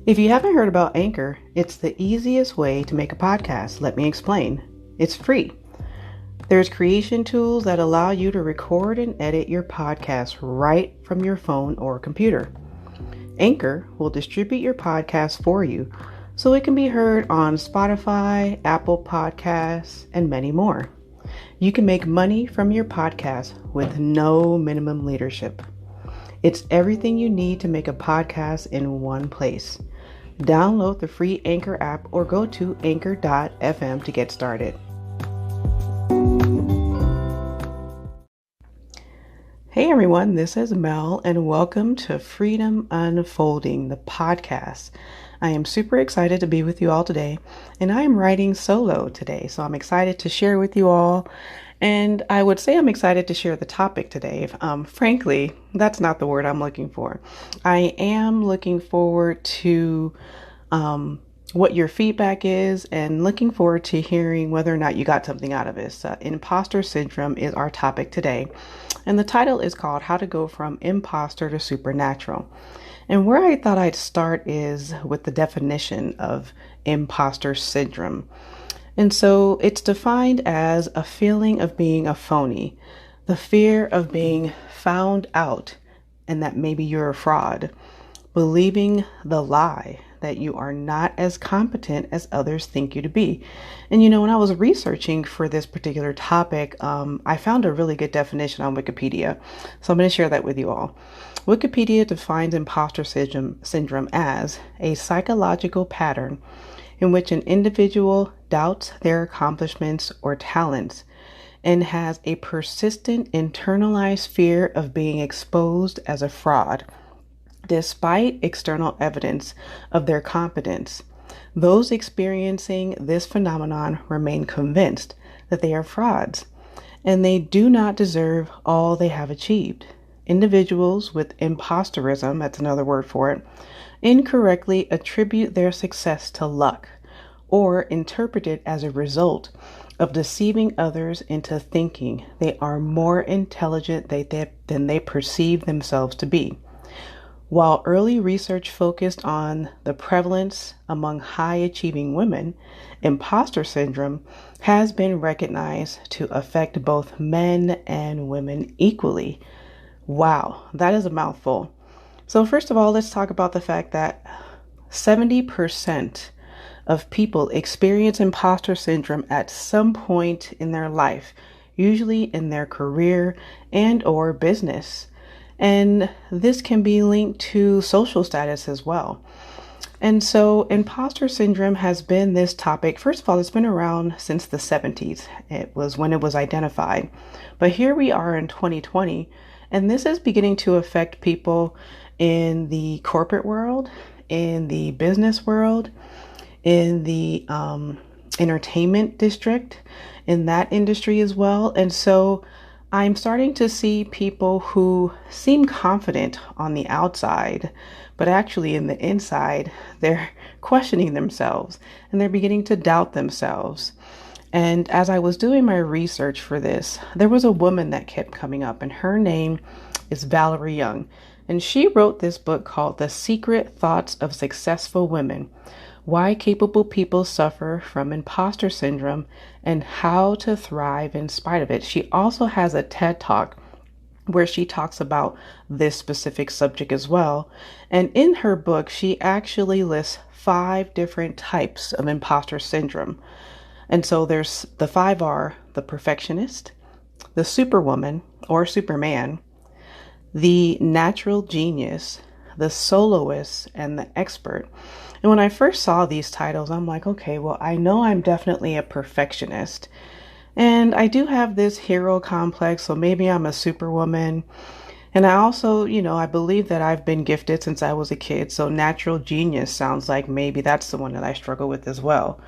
If you haven't heard about Anchor, it's the easiest way to make a podcast. Let me explain. It's free. There's creation tools that allow you to record and edit your podcast right from your phone or computer. Anchor will distribute your podcast for you so it can be heard on Spotify, Apple Podcasts, and many more. You can make money from your podcast with no minimum leadership. It's everything you need to make a podcast in one place. Download the free Anchor app or go to anchor.fm to get started. Hey everyone, this is Mel and welcome to Freedom Unfolding, the podcast. I am super excited to be with you all today, and I am writing solo today, so I'm excited to share with you all. And I would say I'm excited to share the topic today. Frankly, that's not the word I'm looking for. I am looking forward to what your feedback is and looking forward to hearing whether or not you got something out of this. Imposter Syndrome is our topic today. And the title is called How to Go From Imposter to Supernatural. And where I thought I'd start is with the definition of imposter syndrome. And so it's defined as a feeling of being a phony, the fear of being found out and that maybe you're a fraud, believing the lie that you are not as competent as others think you to be. And when I was researching for this particular topic, I found a really good definition on Wikipedia. So I'm going to share that with you all. Wikipedia defines imposter syndrome as a psychological pattern in which an individual doubts their accomplishments or talents and has a persistent internalized fear of being exposed as a fraud, despite external evidence of their competence. Those experiencing this phenomenon remain convinced that they are frauds and they do not deserve all they have achieved. Individuals with imposterism, that's another word for it, incorrectly attribute their success to luck or interpret it as a result of deceiving others into thinking they are more intelligent than they perceive themselves to be. While early research focused on the prevalence among high-achieving women, imposter syndrome has been recognized to affect both men and women equally. Wow, that is a mouthful. So first of all, let's talk about the fact that 70% of people experience imposter syndrome at some point in their life, usually in their career and or business. And this can be linked to social status as well. And so imposter syndrome has been this topic. First of all, it's been around since the 70s. It was when it was identified. But here we are in 2020, and this is beginning to affect people in the corporate world, in the business world, in the entertainment district, in that industry as well. And so I'm starting to see people who seem confident on the outside, but actually in the inside, they're questioning themselves and they're beginning to doubt themselves. And as I was doing my research for this, there was a woman that kept coming up, and her name is Valerie Young. And she wrote this book called The Secret Thoughts of Successful Women: Why Capable People Suffer from Imposter Syndrome and How to Thrive in Spite of It. She also has a TED Talk where she talks about this specific subject as well. And in her book, she actually lists 5 different types of imposter syndrome. And so there's the 5 are the perfectionist, the superwoman or superman, the natural genius, the soloist, and the expert. And when I first saw these titles, I'm like, okay, well, I know I'm definitely a perfectionist. And I do have this hero complex, so maybe I'm a superwoman. And I also, I believe that I've been gifted since I was a kid. So natural genius sounds like maybe that's the one that I struggle with as well.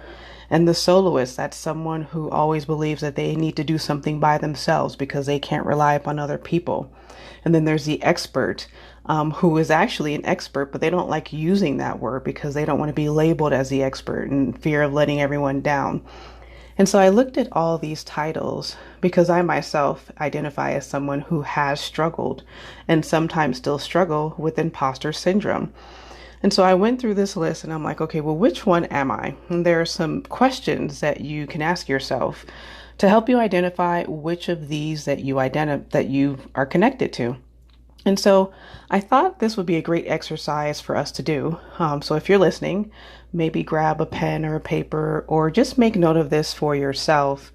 And the soloist, that's someone who always believes that they need to do something by themselves because they can't rely upon other people. And then there's the expert, who is actually an expert, but they don't like using that word because they don't want to be labeled as the expert in fear of letting everyone down. And so I looked at all these titles because I myself identify as someone who has struggled and sometimes still struggle with imposter syndrome. And so I went through this list and I'm like, okay, well, which one am I? And there are some questions that you can ask yourself to help you identify which of these that you are connected to. And so I thought this would be a great exercise for us to do. So if you're listening, maybe grab a pen or a paper or just make note of this for yourself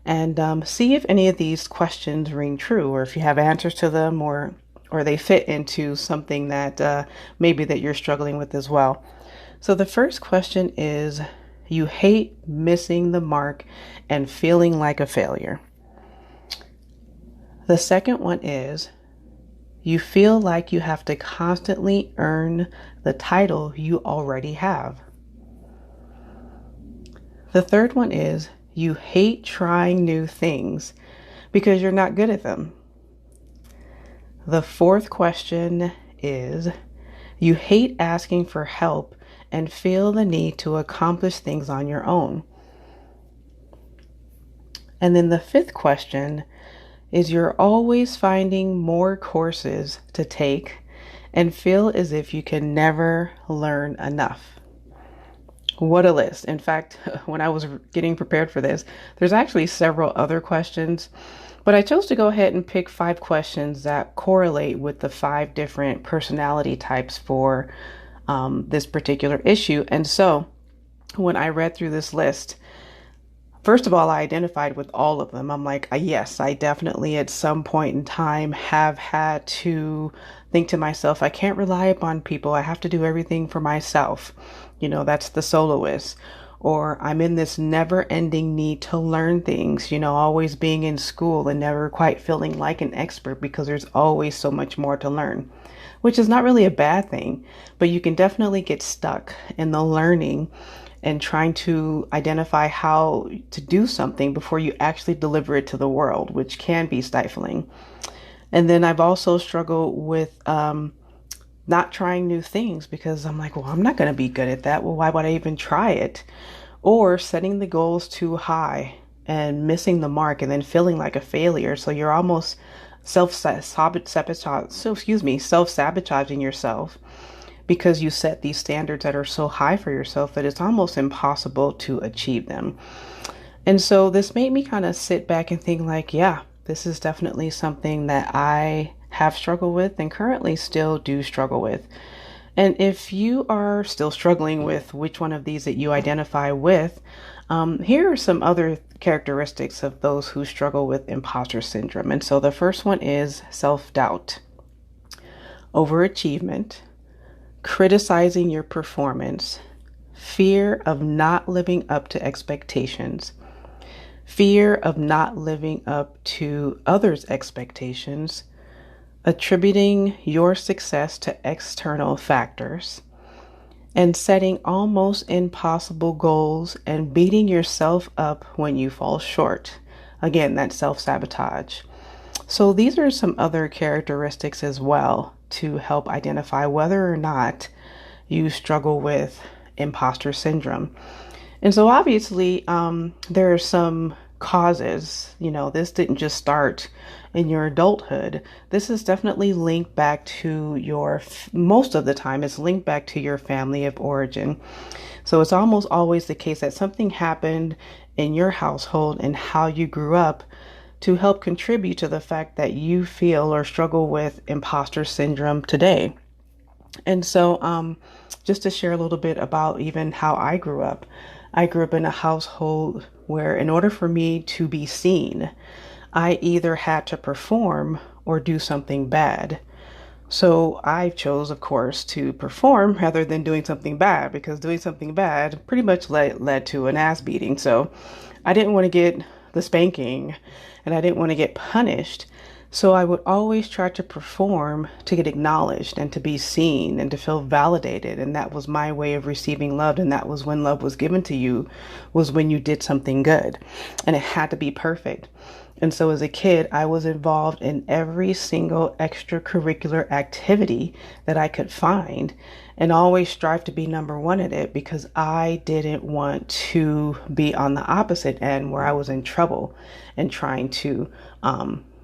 and see if any of these questions ring true, or if you have answers to them, or they fit into something that maybe that you're struggling with as well. So the first question is, you hate missing the mark and feeling like a failure. The second one is, you feel like you have to constantly earn the title you already have. The third one is, you hate trying new things because you're not good at them. The fourth question is, you hate asking for help and feel the need to accomplish things on your own. And then the fifth question is, you're always finding more courses to take and feel as if you can never learn enough. What a list. In fact, when I was getting prepared for this, there's actually several other questions, but I chose to go ahead and pick 5 questions that correlate with the 5 different personality types for this particular issue. And so when I read through this list, first of all, I identified with all of them. I'm like, yes, I definitely at some point in time have had to think to myself, I can't rely upon people. I have to do everything for myself. That's the soloist. Or I'm in this never-ending need to learn things, always being in school and never quite feeling like an expert because there's always so much more to learn, which is not really a bad thing, but you can definitely get stuck in the learning and trying to identify how to do something before you actually deliver it to the world, which can be stifling. And then I've also struggled with not trying new things because I'm like, well, I'm not going to be good at that. Well, why would I even try it? Or setting the goals too high and missing the mark and then feeling like a failure. So you're almost self-sabotaging yourself because you set these standards that are so high for yourself that it's almost impossible to achieve them. And so this made me kind of sit back and think like, yeah, this is definitely something that I have struggled with and currently still do struggle with. And if you are still struggling with which one of these that you identify with, here are some other characteristics of those who struggle with imposter syndrome. And so the first one is self-doubt, overachievement, criticizing your performance, fear of not living up to expectations, fear of not living up to others' expectations, attributing your success to external factors, and setting almost impossible goals and beating yourself up when you fall short. Again, that's self-sabotage. So these are some other characteristics as well to help identify whether or not you struggle with imposter syndrome. And so obviously, there are some causes. This didn't just start in your adulthood. This is definitely linked back to most of the time, it's linked back to your family of origin. So it's almost always the case that something happened in your household and how you grew up to help contribute to the fact that you feel or struggle with imposter syndrome today. And so just to share a little bit about even how I grew up in a household where in order for me to be seen, I either had to perform or do something bad. So I chose, of course, to perform rather than doing something bad, because doing something bad pretty much led to an ass beating. So I didn't want to get the spanking and I didn't want to get punished. So I would always try to perform to get acknowledged and to be seen and to feel validated. And that was my way of receiving love. And that was when love was given to you, was when you did something good, and it had to be perfect. And so as a kid, I was involved in every single extracurricular activity that I could find and always strive to be number one at it, because I didn't want to be on the opposite end where I was in trouble and trying to,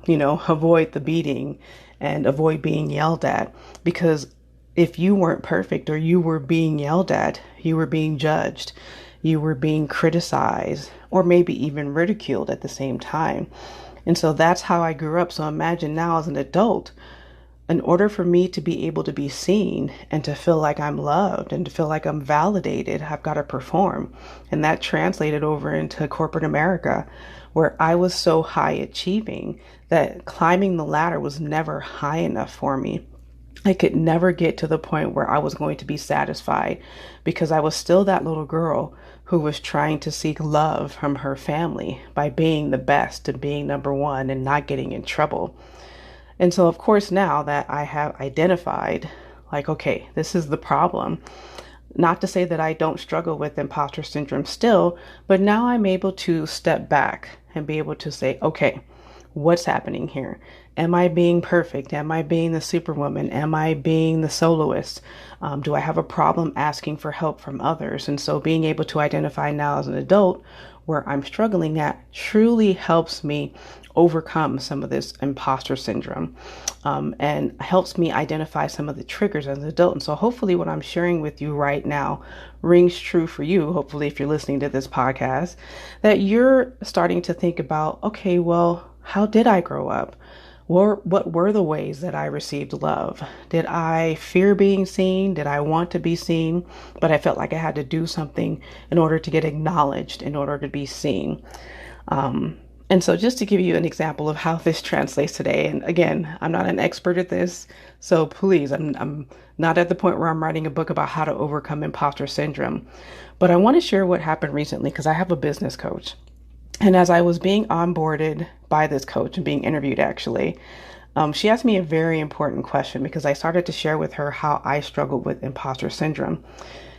avoid the beating and avoid being yelled at, because if you weren't perfect or you were being yelled at, you were being judged, you were being criticized, or maybe even ridiculed at the same time. And so that's how I grew up. So imagine now as an adult, in order for me to be able to be seen and to feel like I'm loved and to feel like I'm validated, I've got to perform. And that translated over into corporate America, where I was so high achieving that climbing the ladder was never high enough for me. I could never get to the point where I was going to be satisfied because I was still that little girl who was trying to seek love from her family by being the best and being number one and not getting in trouble. And so, of course, now that I have identified, like, okay, this is the problem. Not to say that I don't struggle with imposter syndrome still, but now I'm able to step back and be able to say, okay, what's happening here? Am I being perfect? Am I being the superwoman? Am I being the soloist? Do I have a problem asking for help from others? And so being able to identify now as an adult where I'm struggling at truly helps me overcome some of this imposter syndrome, and helps me identify some of the triggers as an adult. And so hopefully what I'm sharing with you right now rings true for you. Hopefully, if you're listening to this podcast, that you're starting to think about, okay, well, how did I grow up? What were the ways that I received love? Did I fear being seen? Did I want to be seen? But I felt like I had to do something in order to get acknowledged, in order to be seen. And so just to give you an example of how this translates today, and again, I'm not an expert at this, so please, I'm not at the point where I'm writing a book about how to overcome imposter syndrome, but I want to share what happened recently because I have a business coach. And as I was being onboarded by this coach and being interviewed, actually, she asked me a very important question because I started to share with her how I struggled with imposter syndrome.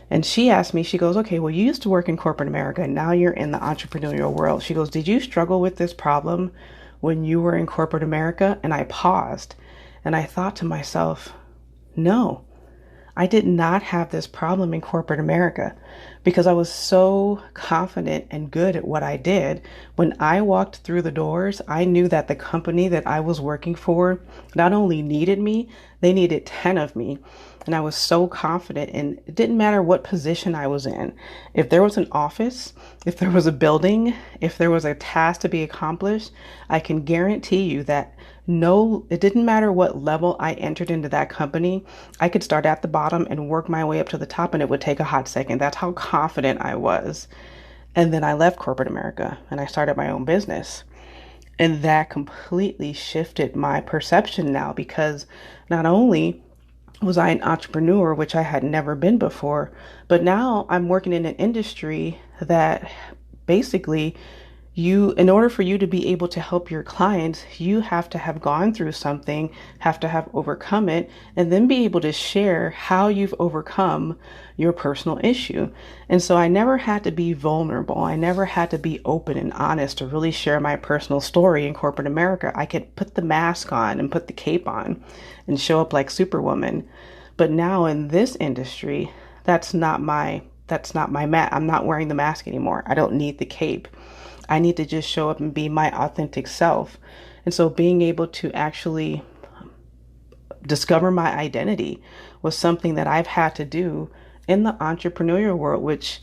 And she asked me, she goes, okay, well, you used to work in corporate America and now you're in the entrepreneurial world. She goes, did you struggle with this problem when you were in corporate America? And I paused and I thought to myself, no, I did not have this problem in corporate America because I was so confident and good at what I did. When I walked through the doors, I knew that the company that I was working for not only needed me, they needed 10 of me. And I was so confident, and it didn't matter what position I was in. If there was an office, if there was a building, if there was a task to be accomplished, I can guarantee you that it didn't matter what level I entered into that company. I could start at the bottom and work my way up to the top, and it would take a hot second. That's how confident I was. And then I left corporate America and I started my own business. And that completely shifted my perception now, because not only was I an entrepreneur, which I had never been before, but now I'm working in an industry that basically in order for you to be able to help your clients, you have to have gone through something, have to have overcome it, and then be able to share how you've overcome your personal issue. And so I never had to be vulnerable. I never had to be open and honest to really share my personal story in corporate America. I could put the mask on and put the cape on and show up like Superwoman. But now in this industry, that's not my I'm not wearing the mask anymore. I don't need the cape. I need to just show up and be my authentic self. And so being able to actually discover my identity was something that I've had to do in the entrepreneurial world, which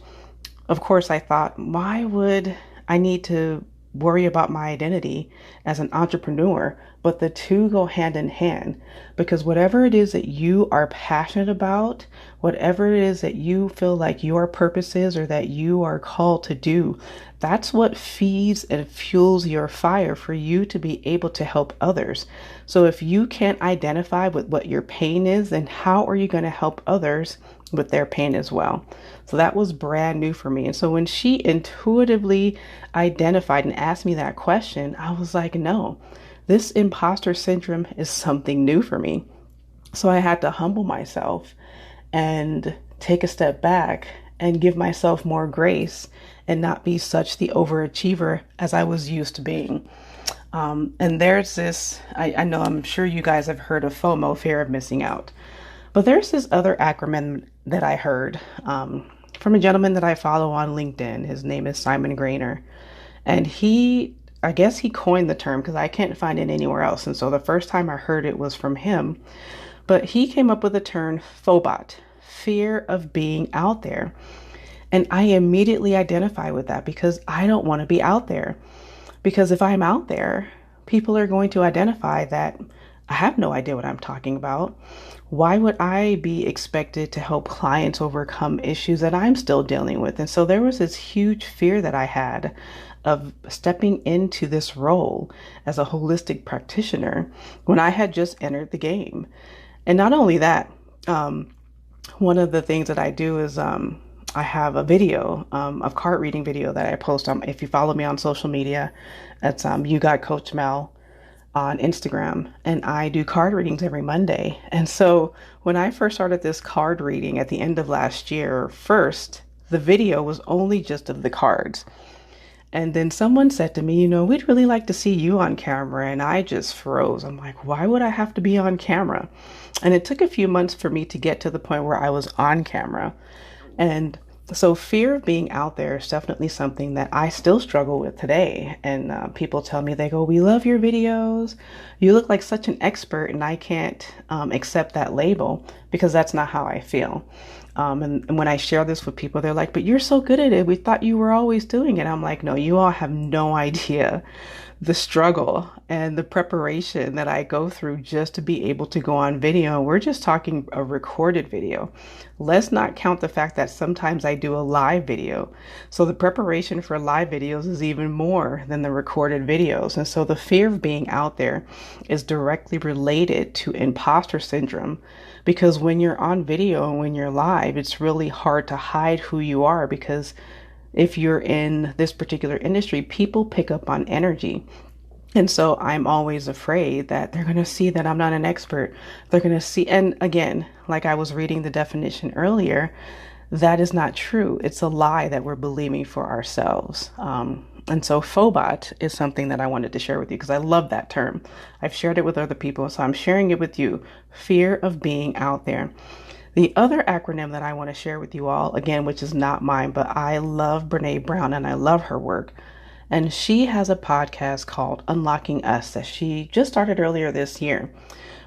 of course I thought, why would I need to worry about my identity as an entrepreneur? But the two go hand in hand, because whatever it is that you are passionate about, whatever it is that you feel like your purpose is or that you are called to do, that's what feeds and fuels your fire for you to be able to help others. So if you can't identify with what your pain is, then how are you going to help others with their pain as well? So that was brand new for me. And so when she intuitively identified and asked me that question, I was like, no, this imposter syndrome is something new for me. So I had to humble myself and take a step back and give myself more grace and not be such the overachiever as I was used to being. And there's this, I know, I'm sure you guys have heard of FOMO, fear of missing out. But there's this other acronym that I heard from a gentleman that I follow on LinkedIn. His name is Simon Grainer. And I guess he coined the term because I can't find it anywhere else. And so the first time I heard it was from him. But he came up with the term FOBOT, fear of being out there. And I immediately identify with that because I don't want to be out there. Because if I'm out there, people are going to identify that I have no idea what I'm talking about. Why would I be expected to help clients overcome issues that I'm still dealing with? And so there was this huge fear that I had of stepping into this role as a holistic practitioner when I had just entered the game. And not only that, one of the things that I do is I have a video, of card reading video that I post on. If you follow me on social media, that's You Got Coach Mel on Instagram, and I do card readings every Monday. And so when I first started this card reading at the end of last year, first, the video was only just of the cards. And then someone said to me, we'd really like to see you on camera. And I just froze. I'm like, why would I have to be on camera? And it took a few months for me to get to the point where I was on camera. And so fear of being out there is definitely something that I still struggle with today. And people tell me, they go, we love your videos. You look like such an expert. And I can't accept that label because that's not how I feel. And when I share this with people, they're like, but you're so good at it. We thought you were always doing it. I'm like, no, you all have no idea the struggle and the preparation that I go through just to be able to go on video. We're just talking a recorded video. Let's not count the fact that sometimes I do a live video. So the preparation for live videos is even more than the recorded videos. And so the fear of being out there is directly related to imposter syndrome, because when you're on video and when you're live, it's really hard to hide who you are, because if you're in this particular industry, people pick up on energy. And so I'm always afraid that they're going to see that I'm not an expert. They're going to see, and again, like I was reading the definition earlier, that is not true. It's a lie that we're believing for ourselves. And so FOBOT is something that I wanted to share with you because I love that term. I've shared it with other people, so I'm sharing it with you. Fear of being out there. The other acronym that I want to share with you all, again, which is not mine, but I love Brene Brown and I love her work. And she has a podcast called Unlocking Us that she just started earlier this year.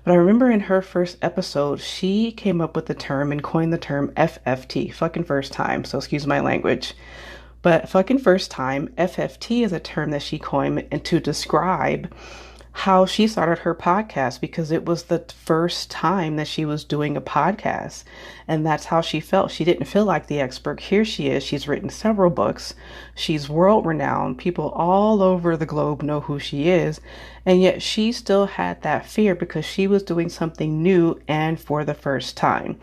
But I remember in her first episode, she came up with the term and coined the term FFT, fucking first time. So excuse my language. But fucking first time, FFT is a term that she coined and to describe how she started her podcast, because it was the first time that she was doing a podcast. And that's how she felt. She didn't feel like the expert. Here she is. She's written several books. She's world renowned. People all over the globe know who she is. And yet she still had that fear because she was doing something new and for the first time.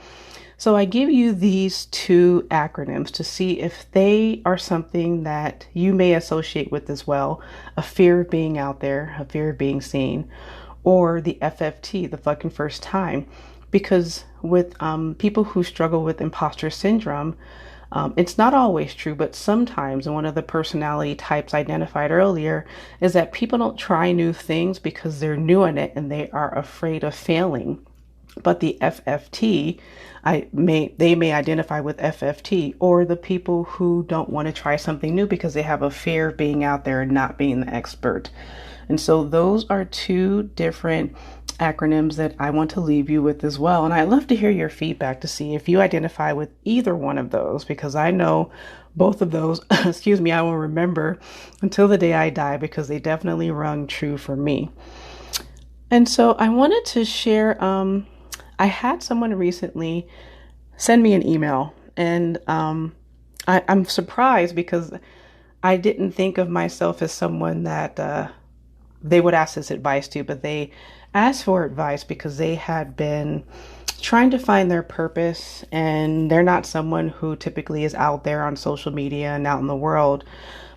So I give you these two acronyms to see if they are something that you may associate with as well. A fear of being out there, a fear of being seen, or the FFT, the fucking first time. Because with people who struggle with imposter syndrome, it's not always true, but sometimes, and one of the personality types identified earlier is that people don't try new things because they're new in it and they are afraid of failing. But the FFT, they may identify with FFT, or the people who don't want to try something new because they have a fear of being out there and not being the expert. And so those are two different acronyms that I want to leave you with as well. And I'd love to hear your feedback to see if you identify with either one of those, because I know both of those, excuse me, I will remember until the day I die, because they definitely rung true for me. And so I wanted to share, I had someone recently send me an email, and I'm surprised because I didn't think of myself as someone that they would ask this advice to, but they asked for advice because they had been trying to find their purpose, and they're not someone who typically is out there on social media and out in the world,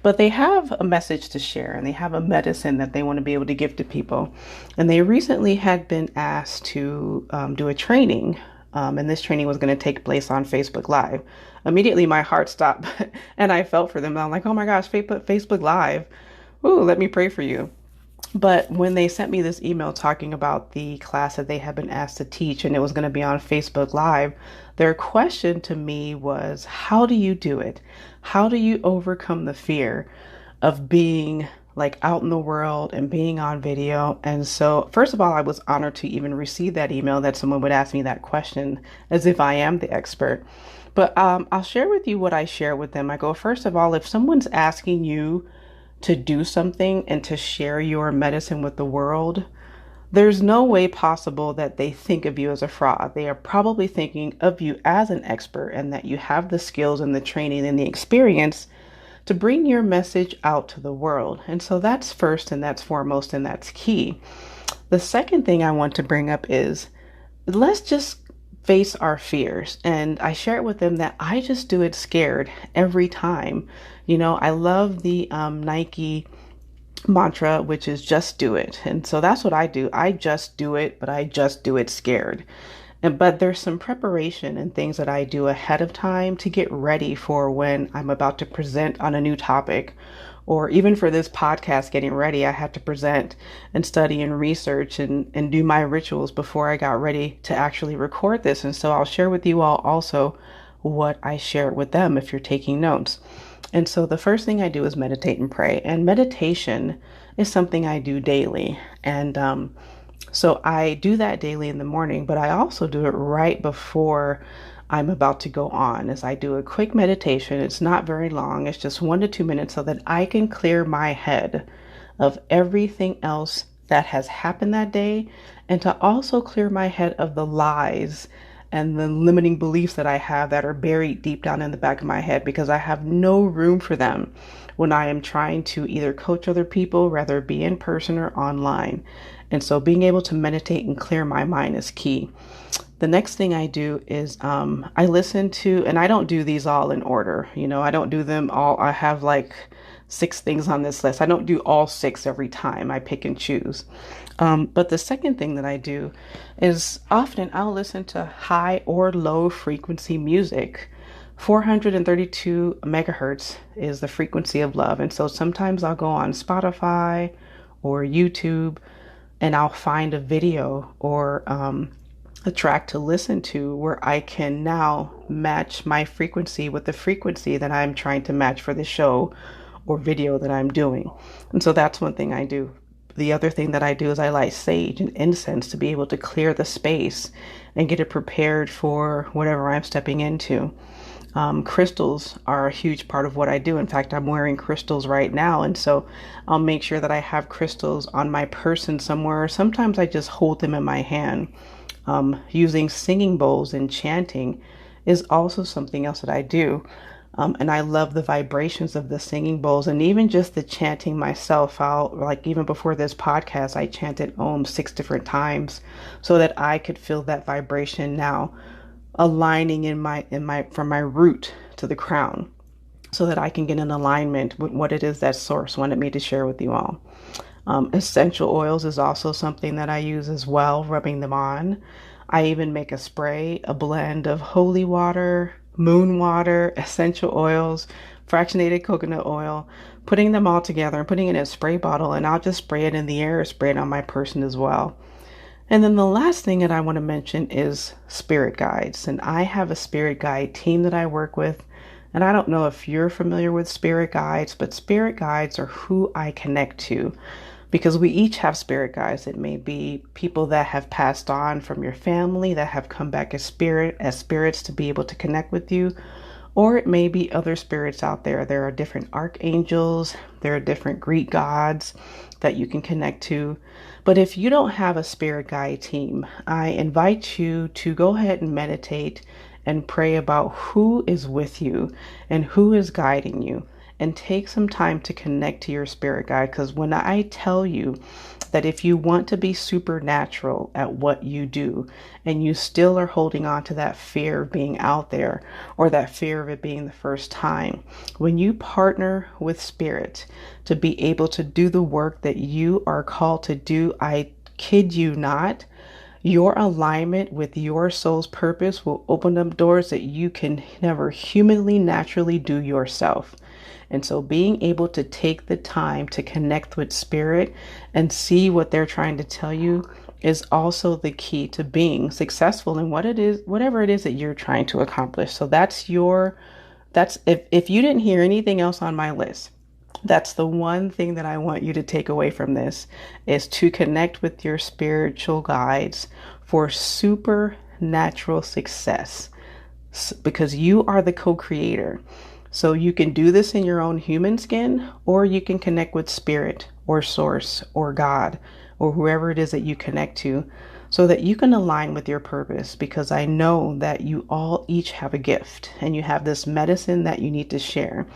but they have a message to share and they have a medicine that they want to be able to give to people. And they recently had been asked to do a training, and this training was going to take place on Facebook Live. Immediately my heart stopped and I felt for them. I'm like, oh my gosh, Facebook Live. Ooh, let me pray for you. But when they sent me this email talking about the class that they had been asked to teach, and it was going to be on Facebook Live, their question to me was, how do you do it? How do you overcome the fear of being like out in the world and being on video. And so, first of all, I was honored to even receive that email that someone would ask me that question as if I am the expert. But I'll share with you what I share with them. I go, first of all, if someone's asking you to do something and to share your medicine with the world, there's no way possible that they think of you as a fraud. They are probably thinking of you as an expert and that you have the skills and the training and the experience to bring your message out to the world. And so that's first and that's foremost and that's key. The second thing I want to bring up is let's just face our fears. And I share it with them that I just do it scared every time. I love the Nike mantra, which is just do it. And so that's what I do. I just do it, but I just do it scared. But there's some preparation and things that I do ahead of time to get ready for when I'm about to present on a new topic. Or even for this podcast, getting ready, I had to present and study and research and do my rituals before I got ready to actually record this. And so I'll share with you all also what I share with them if you're taking notes. And so the first thing I do is meditate and pray. And meditation is something I do daily. And so I do that daily in the morning, but I also do it right before I'm about to go on, as I do a quick meditation. It's not very long. It's just 1 to 2 minutes so that I can clear my head of everything else that has happened that day, and to also clear my head of the lies and the limiting beliefs that I have that are buried deep down in the back of my head, because I have no room for them when I am trying to either coach other people, whether it be in person or online. And so being able to meditate and clear my mind is key. The next thing I do is I listen to, and I don't do these all in order. I don't do them all. I have like 6 things on this list. I don't do all 6 every time. I pick and choose. But the second thing that I do is often I'll listen to high or low frequency music. 432 megahertz is the frequency of love. And so sometimes I'll go on Spotify or YouTube and I'll find a video or a track to listen to where I can now match my frequency with the frequency that I'm trying to match for the show or video that I'm doing. And so that's one thing I do. The other thing that I do is I light sage and incense to be able to clear the space and get it prepared for whatever I'm stepping into. Crystals are a huge part of what I do. In fact, I'm wearing crystals right now. And so I'll make sure that I have crystals on my person somewhere. Sometimes I just hold them in my hand. Using singing bowls and chanting is also something else that I do. And I love the vibrations of the singing bowls and even just the chanting myself. Even before this podcast, I chanted Om 6 different times so that I could feel that vibration now aligning from my root to the crown, so that I can get in alignment with what it is that source wanted me to share with you all. Essential oils is also something that I use as well, rubbing them on. I even make a spray, a blend of holy water, moon water, essential oils, fractionated coconut oil, putting them all together and putting it in a spray bottle, and I'll just spray it in the air, spray it on my person as well. And then the last thing that I want to mention is spirit guides. And I have a spirit guide team that I work with. And I don't know if you're familiar with spirit guides, but spirit guides are who I connect to, because we each have spirit guides. It may be people that have passed on from your family that have come back as spirits to be able to connect with you, or it may be other spirits out there. There are different archangels, there are different Greek gods that you can connect to. But if you don't have a spirit guide team, I invite you to go ahead and meditate and pray about who is with you and who is guiding you, and take some time to connect to your spirit guide. Because when I tell you that if you want to be supernatural at what you do and you still are holding on to that fear of being out there or that fear of it being the first time, when you partner with spirit to be able to do the work that you are called to do, I kid you not, your alignment with your soul's purpose will open up doors that you can never humanly naturally do yourself. And so being able to take the time to connect with spirit and see what they're trying to tell you is also the key to being successful in whatever it is that you're trying to accomplish. So if you didn't hear anything else on my list, That's the one thing that I want you to take away from this is to connect with your spiritual guides for supernatural success because you are the co-creator. So you can do this in your own human skin, or you can connect with spirit or source or God or whoever it is that you connect to so that you can align with your purpose, because I know that you all each have a gift and you have this medicine that you need to share.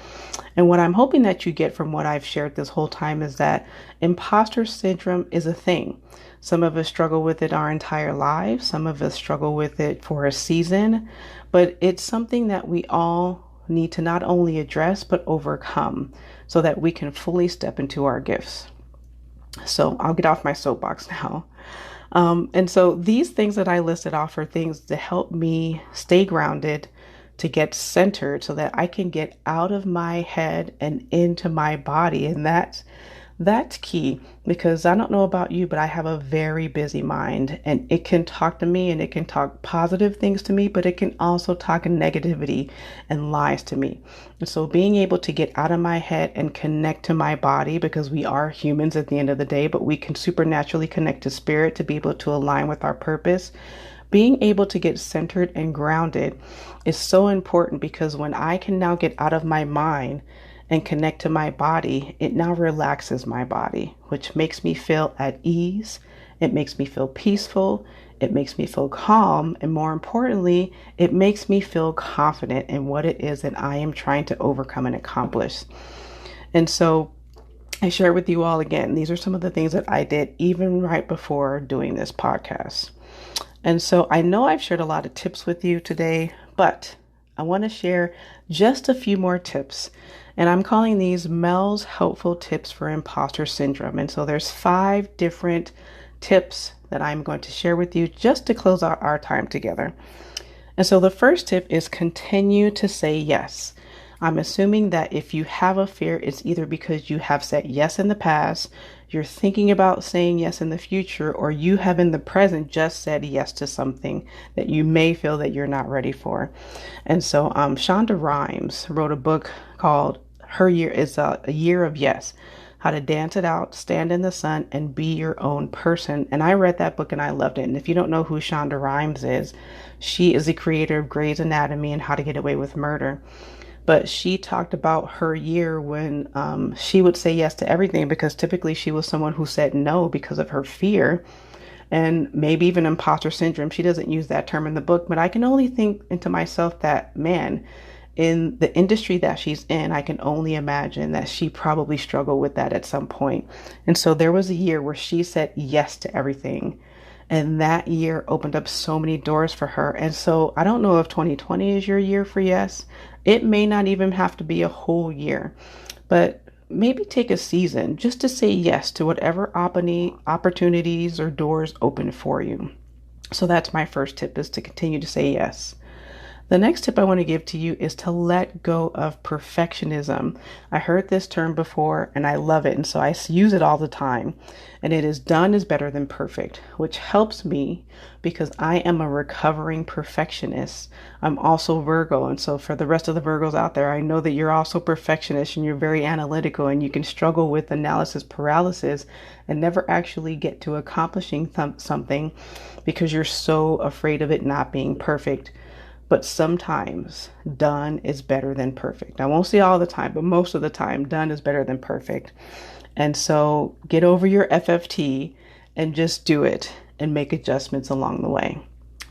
And what I'm hoping that you get from what I've shared this whole time is that imposter syndrome is a thing. Some of us struggle with it our entire lives. Some of us struggle with it for a season, but it's something that we all need to not only address, but overcome so that we can fully step into our gifts. So I'll get off my soapbox now. And so these things that I listed off are things to help me stay grounded, to get centered so that I can get out of my head and into my body. And that's key, because I don't know about you, but I have a very busy mind, and it can talk to me and it can talk positive things to me, but it can also talk negativity and lies to me. And so being able to get out of my head and connect to my body, because we are humans at the end of the day, but we can supernaturally connect to spirit to be able to align with our purpose. Being able to get centered and grounded is so important, because when I can now get out of my mind and connect to my body, it now relaxes my body, which makes me feel at ease. It makes me feel peaceful. It makes me feel calm. And more importantly, it makes me feel confident in what it is that I am trying to overcome and accomplish. And so I share with you all again, these are some of the things that I did even right before doing this podcast. And so I know I've shared a lot of tips with you today, but I want to share just a few more tips. And I'm calling these Mel's helpful tips for imposter syndrome. And so there's 5 different tips that I'm going to share with you just to close out our time together. And so the first tip is continue to say yes. I'm assuming that if you have a fear, it's either because you have said yes in the past, you're thinking about saying yes in the future, or you have in the present just said yes to something that you may feel that you're not ready for. And so Shonda Rhimes wrote a book called Her Year is a Year of Yes, How to Dance It Out, Stand in the Sun, and Be Your Own Person. And I read that book and I loved it. And if you don't know who Shonda Rhimes is, she is the creator of Grey's Anatomy and How to Get Away with Murder. But she talked about her year when she would say yes to everything, because typically she was someone who said no because of her fear and maybe even imposter syndrome. She doesn't use that term in the book, but I can only think into myself that, man, in the industry that she's in, I can only imagine that she probably struggled with that at some point. And so there was a year where she said yes to everything. And that year opened up so many doors for her. And so I don't know if 2020 is your year for yes. It may not even have to be a whole year, but maybe take a season just to say yes to whatever opportunities or doors open for you. So that's my first tip, is to continue to say yes. The next tip I want to give to you is to let go of perfectionism. I heard this term before and I love it. And so I use it all the time. And it is done is better than perfect, which helps me because I am a recovering perfectionist. I'm also Virgo. And so for the rest of the Virgos out there, I know that you're also perfectionist and you're very analytical, and you can struggle with analysis paralysis and never actually get to accomplishing something because you're so afraid of it not being perfect. But sometimes done is better than perfect. I won't say all the time, but most of the time, done is better than perfect. And so get over your FFT and just do it and make adjustments along the way.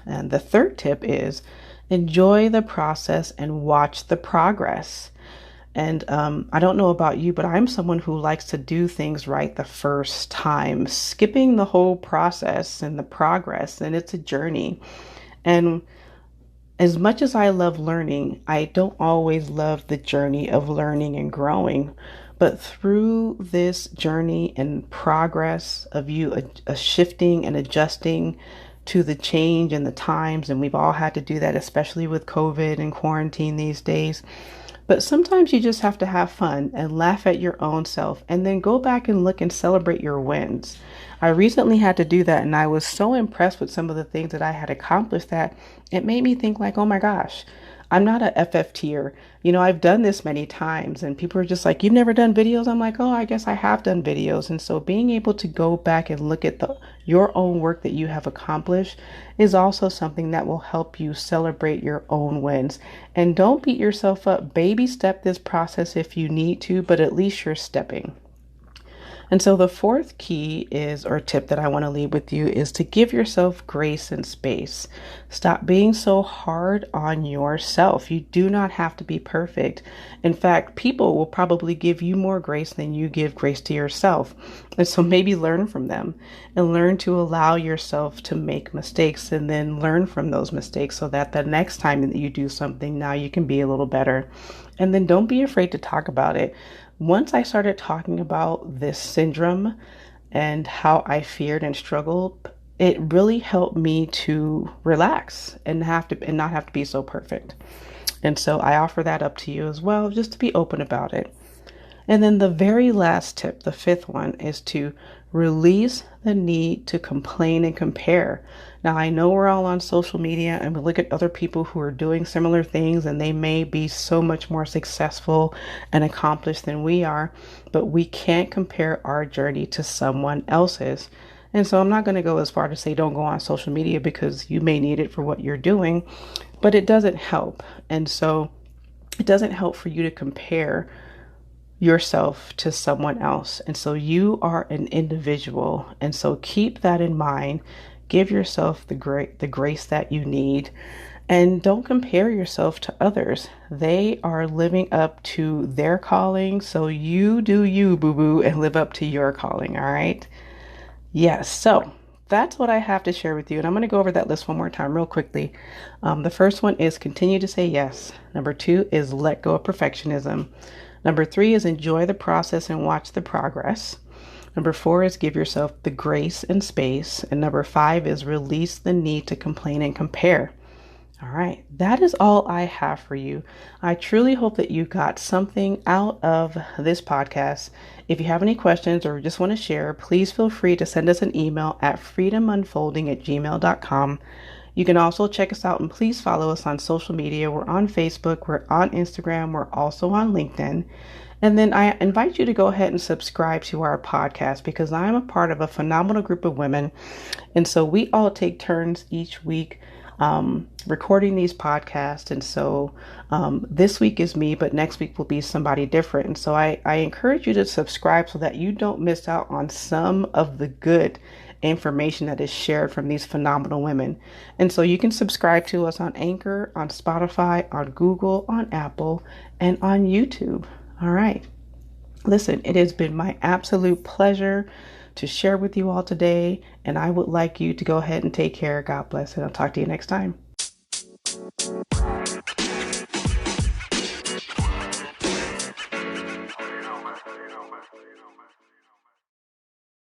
And the third tip is enjoy the process and watch the progress. And I don't know about you, but I'm someone who likes to do things right the first time, skipping the whole process and the progress. And it's a journey. And as much as I love learning, I don't always love the journey of learning and growing. But through this journey and progress of you shifting and adjusting to the change and the times, and we've all had to do that, especially with COVID and quarantine these days. But sometimes you just have to have fun and laugh at your own self, and then go back and look and celebrate your wins. I recently had to do that, and I was so impressed with some of the things that I had accomplished that it made me think like, oh my gosh, I'm not a FFTer. I've done this many times and people are just like, you've never done videos? I'm like, oh, I guess I have done videos. And so being able to go back and look at your own work that you have accomplished is also something that will help you celebrate your own wins. And don't beat yourself up. Baby step this process if you need to, but at least you're stepping. And so the fourth key is, or tip that I want to leave with you, is to give yourself grace and space. Stop being so hard on yourself. You do not have to be perfect. In fact, people will probably give you more grace than you give grace to yourself. And so maybe learn from them and learn to allow yourself to make mistakes and then learn from those mistakes so that the next time that you do something, now you can be a little better. And then don't be afraid to talk about it. Once I started talking about this syndrome and how I feared and struggled, it really helped me to relax and not have to be so perfect. And so I offer that up to you as well, just to be open about it. And then the very last tip, the fifth one, is to release the need to complain and compare. Now, I know we're all on social media and we look at other people who are doing similar things and they may be so much more successful and accomplished than we are, but we can't compare our journey to someone else's. And so I'm not going to go as far to say don't go on social media because you may need it for what you're doing, but it doesn't help. And so it doesn't help for you to compare yourself to someone else. And so you are an individual. And so keep that in mind. Give yourself the grace that you need. And don't compare yourself to others. They are living up to their calling. So you do you, boo-boo, and live up to your calling. All right. Yes. So that's what I have to share with you. And I'm going to go over that list one more time real quickly. The first one is continue to say yes. Number 2 is let go of perfectionism. Number 3 is enjoy the process and watch the progress. Number 4 is give yourself the grace and space. And number 5 is release the need to complain and compare. All right, that is all I have for you. I truly hope that you got something out of this podcast. If you have any questions or just want to share, please feel free to send us an email at freedomunfolding@gmail.com. You can also check us out and please follow us on social media. We're on Facebook, we're on Instagram, we're also on LinkedIn. And then I invite you to go ahead and subscribe to our podcast because I'm a part of a phenomenal group of women. And so we all take turns each week recording these podcasts. And so this week is me, but next week will be somebody different. And so I encourage you to subscribe so that you don't miss out on some of the good information that is shared from these phenomenal women. And so you can subscribe to us on Anchor, on Spotify, on Google, on Apple, and on YouTube. All right. Listen, it has been my absolute pleasure to share with you all today, and I would like you to go ahead and take care. God bless, and I'll talk to you next time.